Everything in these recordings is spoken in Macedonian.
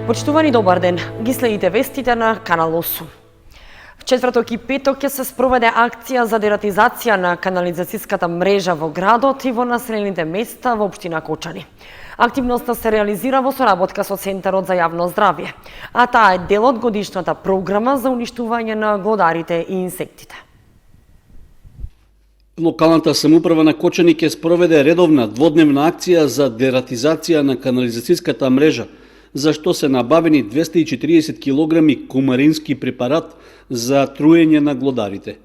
Почитувани, добар ден. Ги следите вестите на Канал 8. В четврток и петок ќе се спроведе акција за дератизација на канализацијската мрежа во градот и во населените места во општина Кочани. Активноста се реализира во соработка со Центарот за јавно здравје, а таа е дел од годишната програма за уништување на глодарите и инсектите. Локалната самоуправа на Кочани ќе спроведе редовна дводневна акција за дератизација на канализацијската мрежа, за што се набавени 240 кг кумарински препарат за труење на глодарите.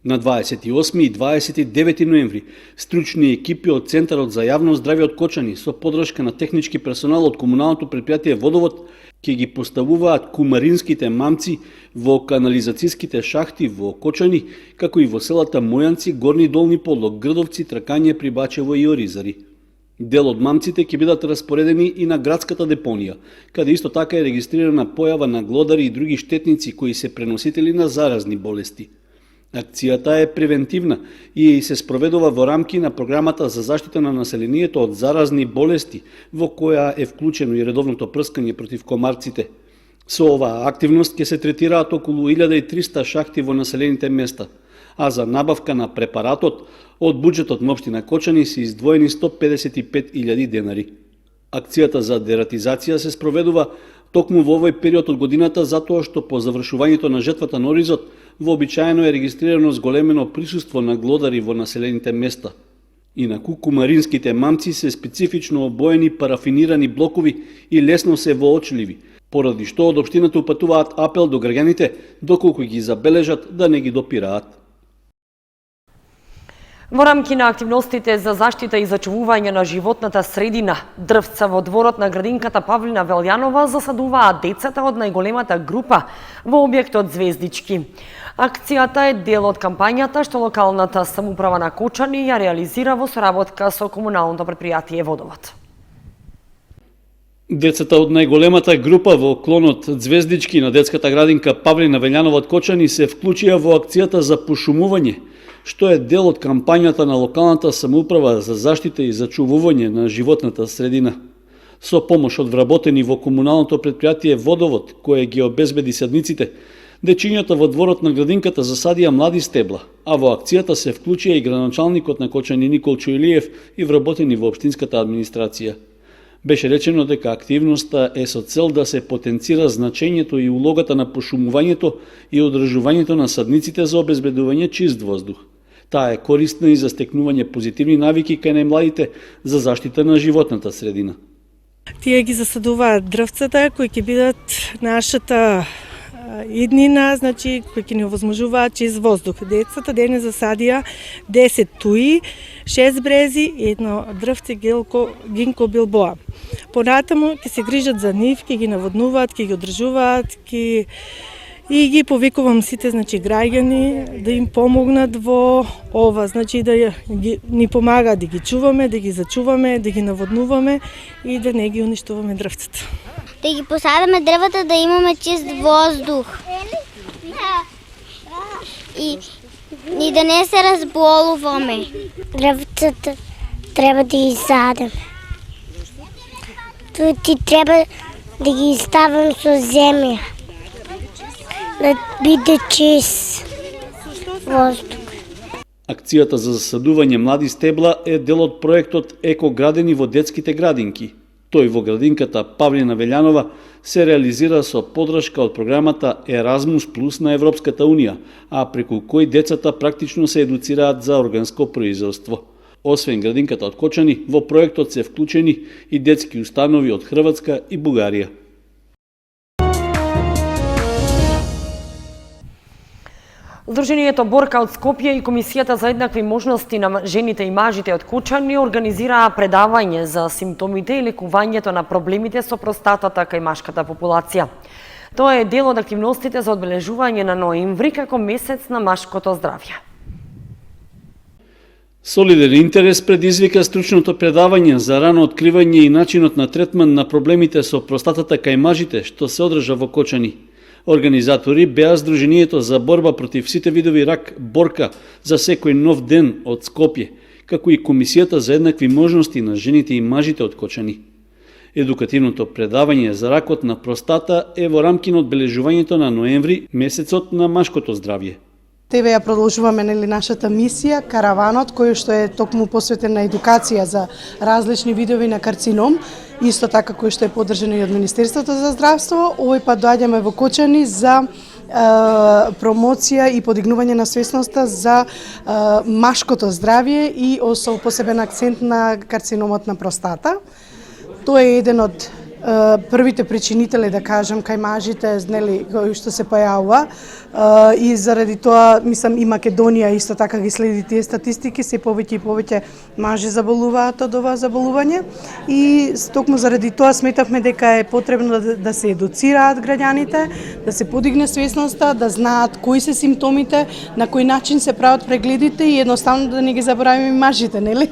На 28 и 29 ноември стручни екипи од Центарот за јавно здравје од Кочани со подршка на технички персонал од комуналното претпријатие Водовод ќе ги поставуваат кумаринските мамци во канализацијските шахти во Кочани, како и во селата Мојанци, Горни Долни Подлог, Грдовци, Тракање, Прибачево и Оризари. Дел од мамците ќе бидат распоредени и на градската депонија, каде исто така е регистрирана појава на глодари и други штетници кои се преносители на заразни болести. Акцијата е превентивна и се спроведува во рамки на програмата за заштита на населението од заразни болести, во која е вклучено и редовното прскање против комарците. Со оваа активност ќе се третираат околу 1300 шахти во населените места, а за набавка на препаратот од буџетот на општина Кочани се издвоени 155.000 денари. Акцијата за дератизација се спроведува токму во овој период од годината затоа што по завршувањето на жетвата на оризот вообичаено е регистрирано зголемено присуство на глодари во населените места. Инаку кумаринските мамци се специфично обоени парафинирани блокови и лесно се воочливи, поради што од општината упатуваат апел до граѓаните доколку ги забележат да не ги допираат. Во рамки на активностите за заштита и зачувување на животната средина, дрвца во дворот на градинката Павлина Велјанова засадуваат децата од најголемата група во објектот Звездички. Акцијата е дел од кампањата што локалната самоуправа на Кочани ја реализира во соработка со комуналното претпријатие Водовод. Децата од најголемата група во клонот Звездички на детската градинка Павлина Велјанова од Кочани се вклучија во акцијата за пошумување, што е дел од кампањата на локалната самоуправа за заштита и зачувување на животната средина. Со помош од вработени во комуналното претпријатие Водовод, кое ги обезбеди садниците, дечињата во дворот на градинката засадија млади стебла, а во акцијата се вклучија и градоначалникот на Кочани Никол Чојлиев и вработени во општинската администрација. Беше речено дека активноста е со цел да се потенцира значењето и улогата на пошумувањето и одржувањето на садниците за обезбедување чист воздух. Таа е корисна и за стекнување позитивни навики кај најмладите за заштита на животната средина. Тие ги засадуваат дрвцата кои ќе бидат нашата иднина, значи кои ќе ни овозможуваат чист воздух. Децата дене засадија 10 туи, 6 брези и едно дрвце гинко билбоа. Понатаму ќе се грижат за нив, ќе ги наводнуваат, ќе ги одржуваат, и ги повикувам сите, значи граѓани да им помогнат во ова, значи да ни помагаат да ги чуваме, да ги зачуваме, да ги наводнуваме и да не ги уништуваме дрвцата. Да ги посадаме дрвата да имаме чист воздух. И да не се разболуваме. Дрвцата треба да ги садаме. Ти треба да ги ставам со земја. Да биде чист воздух. Акцијата за засадување млади стебла е дел од проектот Еко градени во детските градинки. Тој во градинката Павлина Велјанова се реализира со подршка од програмата Еразмус Плюс на Европската Унија, а преку кој децата практично се едуцираат за органско производство. Освен градинката од Кочани, во проектот се вклучени и детски установи од Хрватска и Бугарија. Здруженијето Борка од Скопје и Комисијата за еднакви можности на жените и мажите од Кочани организираа предавање за симптомите и лекувањето на проблемите со простатата кај машката популација. Тоа е дел од активностите за одбележување на ноември како месец на машкото здравје. Солиден интерес предизвика стручното предавање за рано откривање и начинот на третман на проблемите со простатата кај мажите, што се одржа во Кочани. Организатори беа Сдруженијето за борба против сите видови рак Борка за секој нов ден од Скопје, како и Комисијата за еднакви можности на жените и мажите од Кочани. Едукативното предавање за ракот на простата е во рамки на одбележувањето на ноември, месецот на машкото здравје. Тебе ја продолжуваме нашата мисија, караванот, кој што е токму посветен на едукација за различни видови на карцином, исто така кој што е поддржан и од Министерството за здравство. Овој пат доаѓаме во Кочани за промоција и подигнување на свесноста за машкото здравје и со посебен акцент на карциномот на простата. Тоа е еден од првите причинители, да кажем, кај мажите, нели, кој што се појавува, и заради тоа, мислам, и Македонија исто така ги следи тие статистики, се повеќе и повеќе мажи заболуваат од ова заболување и токму заради тоа сметавме дека е потребно да се едуцираат граѓаните, да се подигне свесноста, да знаат кои се симптомите, на кој начин се прават прегледите и едноставно да не ги заборавиме и мажите, нели?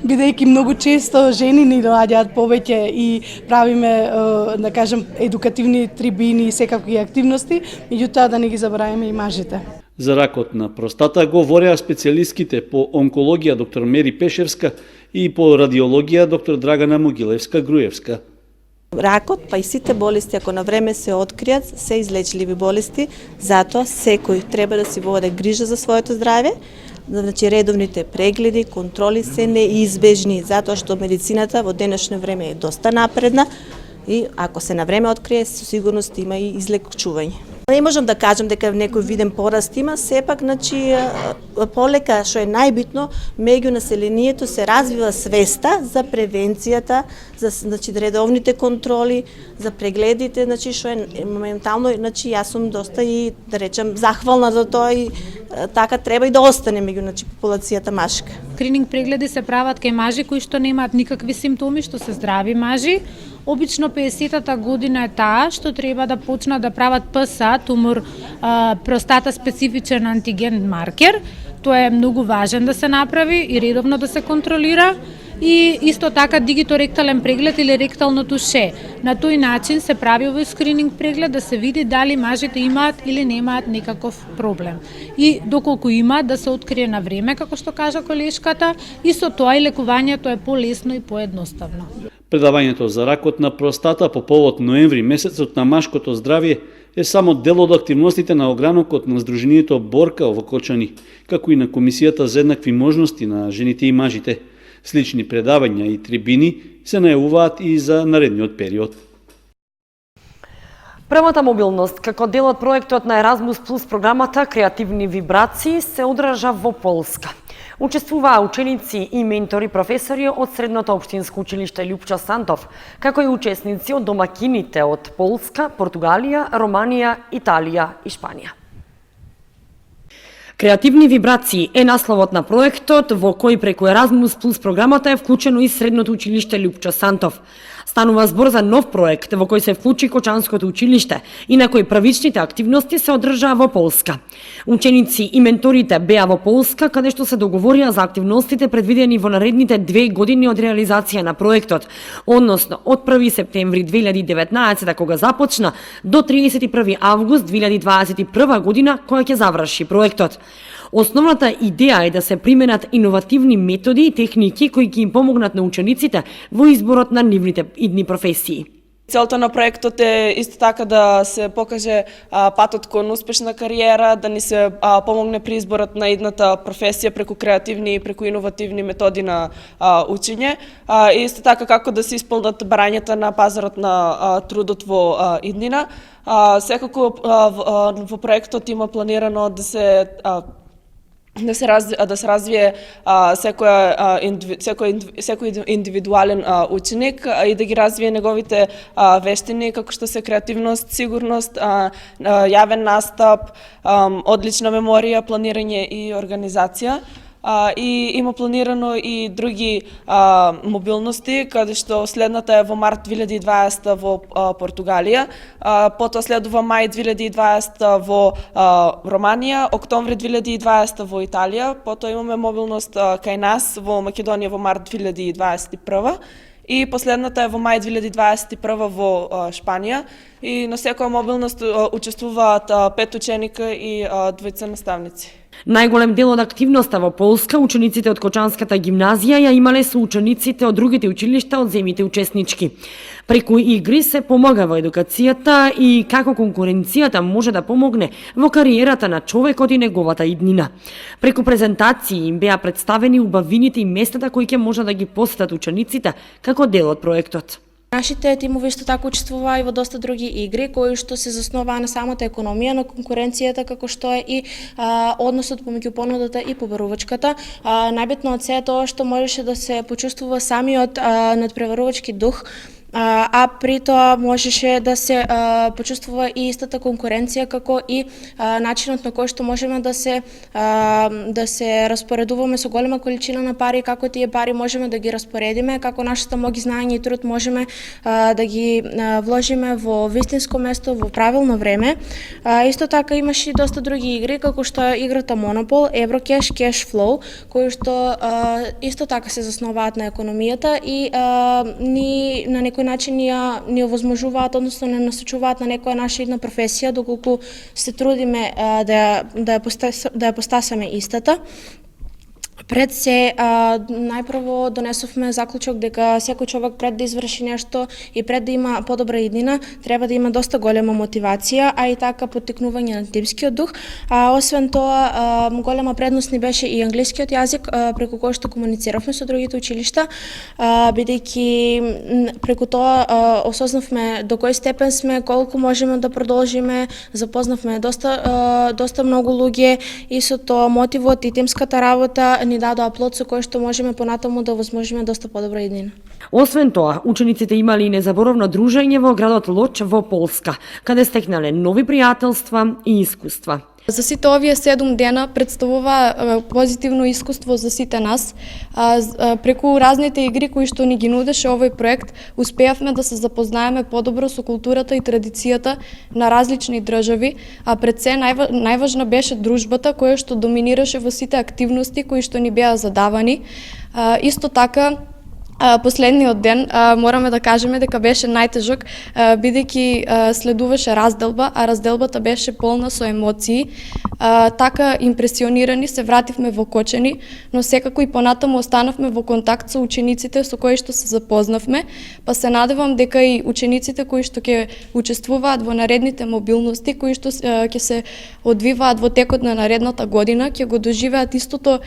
Бидејќи многу често жени ни доаѓаат повеќе и правиме, да кажем, едукативни трибини и секакви активности, меѓутоа да не ги заборавиме и мажите. За ракот на простата говореа специјалистките по онкологија доктор Мери Пешевска и по радиологија доктор Драгана Могилевска-Груевска. Ракот, па и сите болести, ако на време се откријат, се излечливи болести, затоа секој треба да си води грижа за своето здравје. Значи, редовните прегледи, контроли се неизбежни, затоа што медицината во денешно време е доста напредна и ако се на време открие, со сигурност има и излечување. Не можам да кажам дека некој виден пораст има, сепак, значи, полека, што е најбитно, меѓу населението се развива свеста за превенцијата, за, значи, редовните контроли, за прегледите, значи, што е моментално, значи, јас сум доста и, да речем, захвална за тоа и така треба и да остане меѓу, значи, популацијата машка. Скрининг прегледи се прават кај мажи кои што немаат никакви симптоми, што се здрави мажи. Обично 50-та година е таа што треба да почнат да прават ПСА, тумор простата специфичен антиген маркер. Тоа е многу важен да се направи и редовно да се контролира. И исто така дигиторектален преглед или ректално туше. На тој начин се прави овој скрининг преглед да се види дали мажите имаат или немаат некаков проблем. И доколку имаат да се открие на време, како што кажа колешката, и со тоа и лекувањето е полесно и поедноставно. Предавањето за ракот на простата по повод ноември, месецот на машкото здравје, е само дел од активностите на огранокот на Сдруженијето Борка во Кочани, како и на Комисијата за еднакви можности на жените и мажите. Слични предавања и трибини се најавуваат и за наредниот период. Првата мобилност, како дел од проектот на Еразмус Плюс програмата Креативни вибрации, се одржа во Полска. Учествуваа ученици и ментори професори од Средното општинско училиште Љупча Сантов, како и учесници од домакините од Полска, Португалија, Романија, Италија и Шпанија. Креативни вибрации е насловот на проектот во кој преку Еразмус Плюс програмата е вклучено и Средното училиште Љупча Сантов. Станува збор за нов проект во кој се вклучи Кочанското училиште и на кој првичните активности се одржаа во Полска. Ученици и менторите беа во Полска, каде што се договорија за активностите предвидени во наредните 2 години од реализација на проектот, односно од 1 септември 2019 кога започна до 31 август 2021 година која ќе заврши проектот. Основната идеја е да се применат иновативни методи и техники кои ќе им помогнат на учениците во изборот на нивните идни професии. Целта на проектот е исто така да се покаже патот кон успешна кариера, да ни се помогне при изборот на идната професија преку креативни и преку иновативни методи на учење. И исто така како да се исполнат барањата на пазарот на трудот во иднина. Секако во проектот има планирано да се развие секој индивидуален ученик и да ги развие неговите вештини, како што се креативност, сигурност, јавен настап, одлична меморија, планирање и организација. И има планирано и други мобилности, каде што следната е во март 2020 во Португалија, потоа следува мај 2020 во Романија, октомври 2020 во Италија, потоа имаме мобилност кај нас во Македонија во март 2021 и последната е во мај 2021 во Шпанија и на секоја мобилност учествуваат 5 ученика и 2 наставници. Најголем дел од активноста во Полска учениците од Кочанската гимназија ја имале со учениците од другите училишта од земјите учеснички. Преку игри се помага во едукацијата и како конкуренцијата може да помогне во кариерата на човекот и неговата иднина. Преку презентации им беа представени убавините и местата кои ќе може да ги посетат учениците како дел од проектот. Нашите тимови исто така учествуваа и во доста други игри кои што се засноваа на самата економија, на конкуренцијата како што е и односот помеѓу понудата и побарувачката. Најбитно од се е тоа што можеше да се почувствува самиот надпреварувачки дух, а при тоа можеше да се почувствува и истата конкуренција како и начинот на кој што можеме да се распоредуваме со голема количина на пари, како тие пари можеме да ги распоредиме, како нашата моги знаење и труд можеме да ги вложиме во вистинско место во правилно време. Исто така имаше и доста други игри како што е играта Монопол, Еврокеш, Кеш Флоу, кои што исто така се засноваат на економијата и ни на некој начин ни овозможуваат, односно не насочуваат на некоја наша една професија, доколку се трудиме да ја постасаме истата. Пред се, најпрво донесовме заклучок дека секој човек пред да изврши нешто и пред да има подобра иднина, треба да има доста голема мотивација, а и така поттикнување на тимскиот дух. Освен тоа, голема предност ни беше и англискиот јазик, преку кој што комунициравме со другите училишта, бидејќи преку тоа осознавме до кој степен сме, колку можеме да продолжиме, запознавме доста многу луѓе и со тоа мотивот и тимската работа ни дадоа плод со кој што можеме понатаму да возможиме доста подобра иднина. Освен тоа, учениците имали и незаборовно дружење во градот Лоч во Полска, каде стекнале нови пријателства и искуства. За сите овие 7 дена представува позитивно искуство за сите нас. Преку разните игри кои што ни ги нудеше овој проект, успеавме да се запознаеме подобро со културата и традицијата на различни држави, а пред се најважна беше дружбата која што доминираше во сите активности кои што ни беа задавани. Исто така, последниот ден мораме да кажеме дека беше најтежок, бидејќи следуваше разделба, а разделбата беше полна со емоции. Така импресионирани се вративме во Кочани, но секако и понатаму останавме во контакт со учениците со кои што се запознавме, па се надевам дека и учениците кои што ќе учествуваат во наредните мобилности, кои што ќе се одвиваат во текот на наредната година, ќе го доживеат истото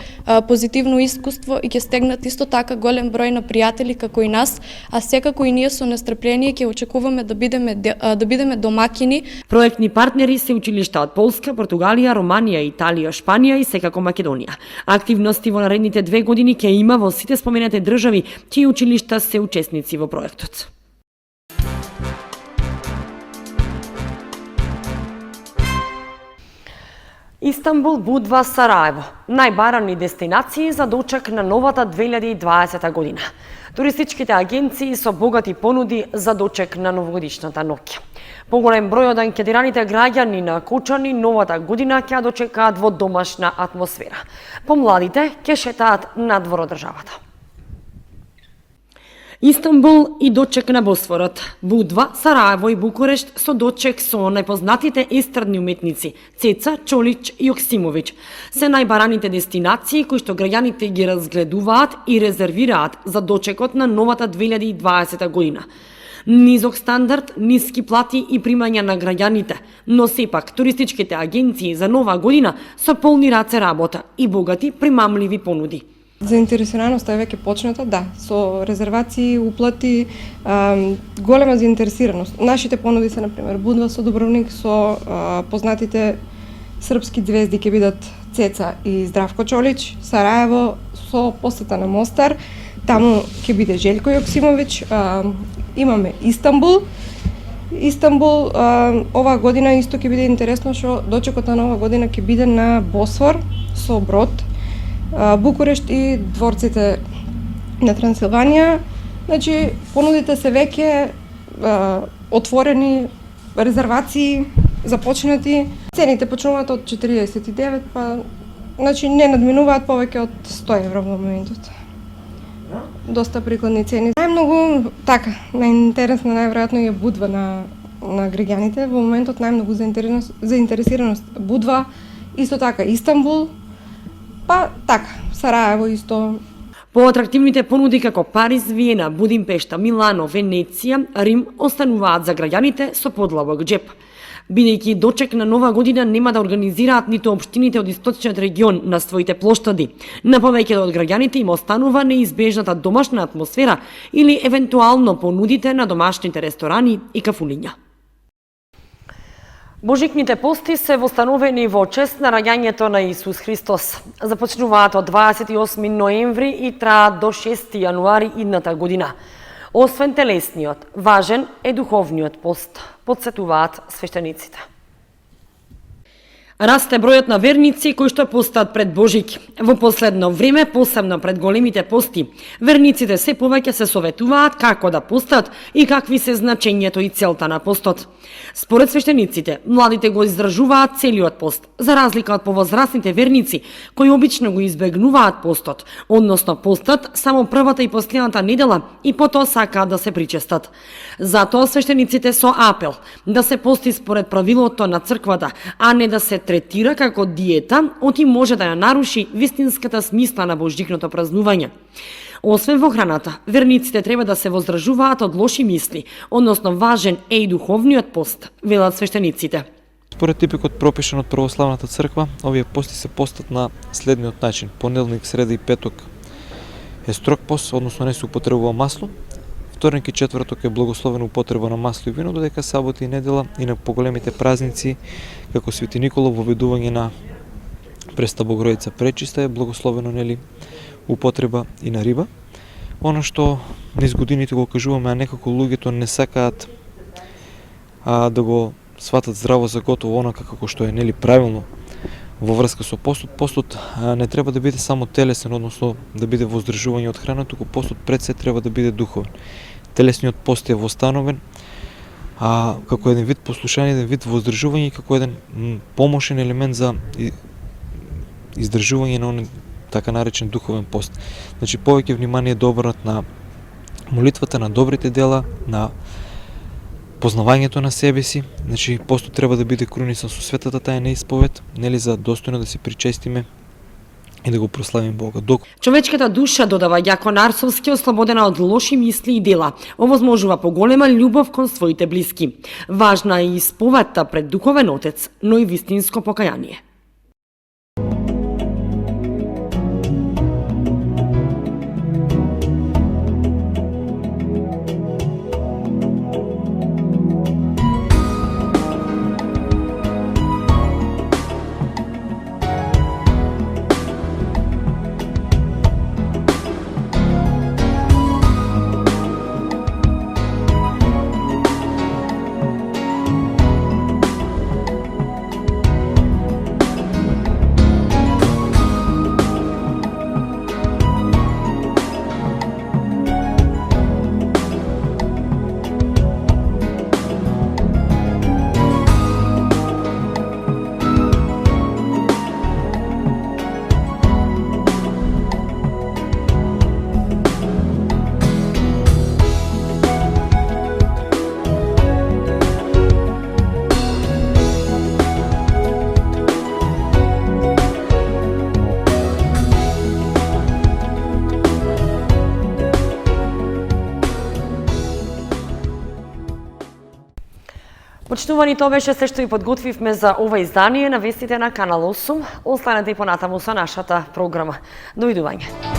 позитивно искуство и ќе стегнат исто така голем број на пријатели како и нас, а секако и ние со нестрпление ќе очекуваме да бидеме домакини. Проектни партнери се училишта од Полска, Португалија, Романија, Италија, Шпанија и секако Македонија. Активности во наредните 2 години ќе има во сите споменати држави, чии училишта се учесници во проектот. Истанбул, Будва, Сараево – најбарани дестинации за дочек на новата 2020 година. Туристичките агенции со богати понуди за дочек на новогодишната ноќ. Поголем број од анкетираните граѓани на Кочани новата година ќе дочекаат во домашна атмосфера. Помладите ќе шетаат надвор од државата. Истанбул и дочек на Босфорот, Будва, Сараево и Букурешт со дочек со најпознатите естрадни уметници Цеца, Чолич и Јоксимовиќ. Се најбараните дестинации кои што граѓаните ги разгледуваат и резервираат за дочекот на новата 2020 година. Низок стандард, ниски плати и примања на граѓаните, но сепак туристичките агенции за нова година со полни раце работа и богати примамливи понуди. Заинтересираноста е веќе почната, да, со резервации, уплати, голема заинтересираност. Нашите понуди се, например, Будва со Дубровник, со познатите српски звезди ќе бидат Цеца и Здравко Чолич, Сараево со посета на Мостар, таму ќе биде Желко Јоксимовиќ, имаме Истанбул. Истанбул оваа година исто ќе биде интересно што дочекот на нова година ќе биде на Босфор со брод, Букурешт и дворците на Трансилванија. Значи, понудите се веќе отворени, резервации започнати. Цените почнуваат од 49, па значи не надминуваат повеќе од 100 евро во моментот. Доста прикладни цени. Најмногу, така, најинтересна најверојатно е Будва на граѓаните. Во моментот најмногу заинтересираност Будва, исто така Истанбул, Па така, Сараево исто. По атрактивните понуди како Париз, Виена, Будимпешта, Милано, Венеција, Рим остануваат за граѓаните со подлабок джеп. Бидејќи дочек на Нова година нема да организираат ниту општините од источниот регион на своите плоштади. На повеќето од граѓаните им останува неизбежната домашна атмосфера или евентуално понудите на домашните ресторани и кафулиња. Божикните пости се востановени во чест на раѓањето на Исус Христос. Започнуваат од 28 ноември и траат до 6 јануари идната година. Освен телесниот, важен е духовниот пост, подсетуваат свештениците. Расте бројот на верници кои што постат пред Божик. Во последно време, посебно пред големите пости, верниците се повеќе се советуваат како да постат и какви се значењето и целта на постот. Според свештениците, младите го издржуваат целиот пост, за разлика од повозрасните верници, кои обично го избегнуваат постот, односно постат само првата и последната недела и потоа сакаат да се причестат. Затоа свештениците со апел да се пости според правилото на црквата, а не да се третира како диета, оти може да ја наруши вистинската смисла на бождикното празнување. Освен во храната, верниците треба да се воздржуваат од лоши мисли, односно важен е и духовниот пост, велат свештениците. Според типикот пропишан од православната црква, овие пости се постат на следниот начин: понеделник, среда и петок е строг пост, односно не се употребува масло. Вторник и четврток е благословена употреба на масло и вино, додека сабота и недела и на поголемите празници, како Свети Никола, воведување на Пресвета Богородица Пречиста е благословено, нели, употреба и на риба. Оно што низ годините го кажуваме, а некако луѓето не сакаат да го сватат здраво за готово, онака како што е, нели, правилно во врска со постот. Постот не треба да биде само телесен, односно да биде воздржување од храна, туку постот пред се треба да биде духовен. Телесниот пост е востановен како еден вид послушање, еден вид воздржување и како еден помошен елемент за издржување на онен така наречен духовен пост. Значи, повеќе внимание да обрнат на молитвата, на добрите дела, на познавањето на себе си. Значи, постот треба да биде крунисан со светата тајна исповед, нели, за достојно да се причестиме и да го прославим Бога. Човечката душа, додава Јакон Арсовски, ослободена од лоши мисли и дела, овозможува поголема љубов кон своите блиски. Важна е и исповедта пред духовен отец, но и вистинско покаяние. Почитувани, тоа беше се што ви подготвивме за ова издание на вестите на Канал 8. Останете и понатаму со нашата програма. Довидување.